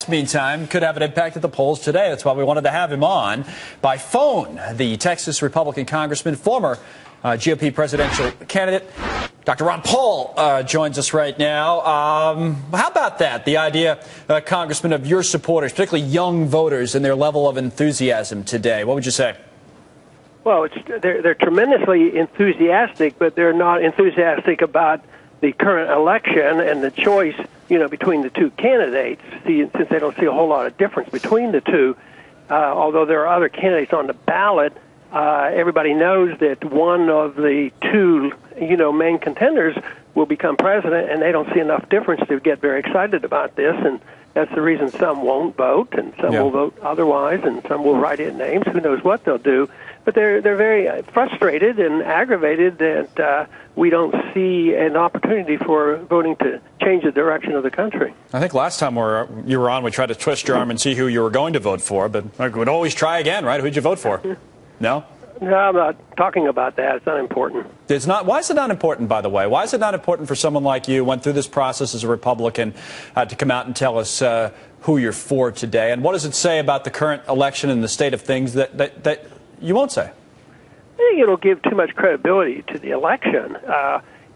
Meantime, could have an impact at the polls today. That's why we wanted to have him on by phone. The Texas Republican congressman, former GOP presidential candidate, Dr. Ron Paul, joins us right now. How about that? The idea, Congressman, of your supporters, particularly young voters, and their level of enthusiasm today. What would you say? Well, they're tremendously enthusiastic, but they're not enthusiastic about the current election and the choice, between the two candidates, since they don't see a whole lot of difference between the two. Although there are other candidates on the ballot, everybody knows that one of the two, main contenders will become president, and they don't see enough difference to get very excited about this. And that's the reason some won't vote, and some will vote otherwise, and some will write in names. Who knows what they'll do? But they're very frustrated and aggravated that we don't see an opportunity for voting to change the direction of the country. I think last time you were on, we tried to twist your arm and see who you were going to vote for, but we would always try again, right? Who'd you vote for? No? No, I'm not talking about that. It's not important. It's not. Why is it not important, by the way? Why is it not important for someone like you, who went through this process as a Republican, to come out and tell us who you're for today? And what does it say about the current election and the state of things that you won't say? I think it'll give too much credibility to the election,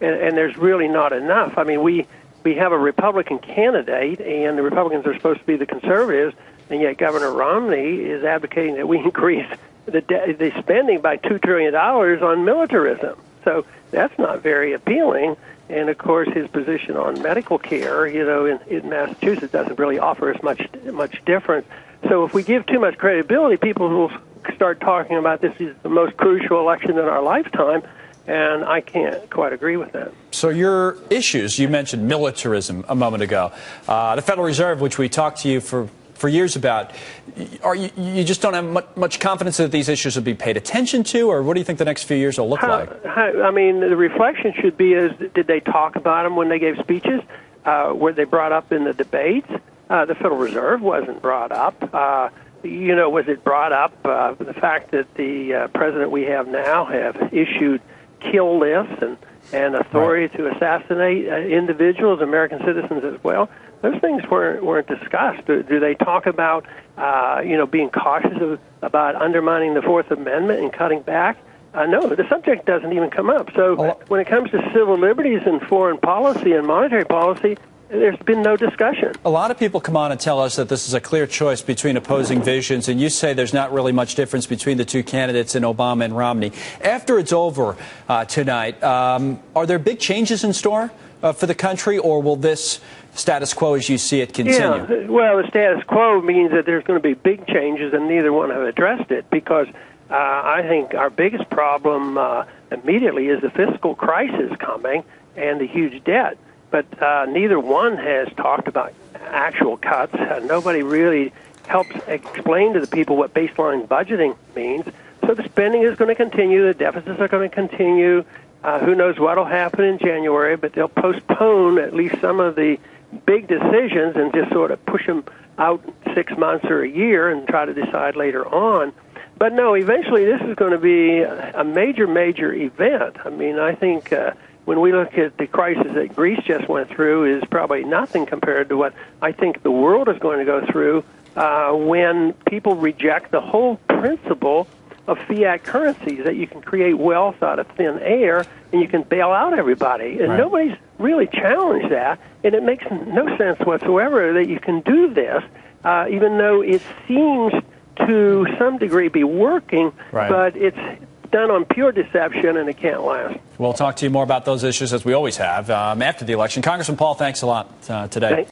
and there's really not enough. I mean, we have a Republican candidate, and the Republicans are supposed to be the conservatives, and yet Governor Romney is advocating that we increase the spending by $2 trillion on militarism. So that's not very appealing. And, of course, his position on medical care, in Massachusetts doesn't really offer us much difference. So if we give too much credibility, people will start talking about this is the most crucial election in our lifetime, and I can't quite agree with that. So your issues, you mentioned militarism a moment ago. The Federal Reserve, which we talked to you for years about, you just don't have much confidence that these issues will be paid attention to, or what do you think the next few years will look like? I mean, the reflection should be did they talk about them when they gave speeches? Were they brought up in the debates? The Federal Reserve wasn't brought up. Was it brought up, the fact that the president we have now have issued kill lists and authority to assassinate individuals, American citizens as well? Those things weren't discussed. Do they talk about, being cautious about undermining the Fourth Amendment and cutting back? No, the subject doesn't even come up. So when it comes to civil liberties and foreign policy and monetary policy, there's been no discussion. A lot of people come on and tell us that this is a clear choice between opposing visions, and you say there's not really much difference between the two candidates in Obama and Romney. After it's over tonight, are there big changes in store for the country, or will this status quo as you see it continue? Yeah, well, the status quo means that there's going to be big changes, and neither one have addressed it, because I think our biggest problem immediately is the fiscal crisis coming and the huge debt. But neither one has talked about actual cuts. Nobody really helps explain to the people what baseline budgeting means. So the spending is going to continue. The deficits are going to continue. Who knows what will happen in January, but they'll postpone at least some of the big decisions and just sort of push them out 6 months or a year and try to decide later on. But no, eventually this is going to be a major event. I mean, I think when we look at the crisis that Greece just went through is probably nothing compared to what I think the world is going to go through when people reject the whole principle of fiat currencies, that you can create wealth out of thin air and you can bail out everybody. And nobody's really challenged that, and it makes no sense whatsoever that you can do this, even though it seems to some degree be working, but it's done on pure deception, and it can't last. We'll talk to you more about those issues, as we always have, after the election. Congressman Paul, thanks a lot today.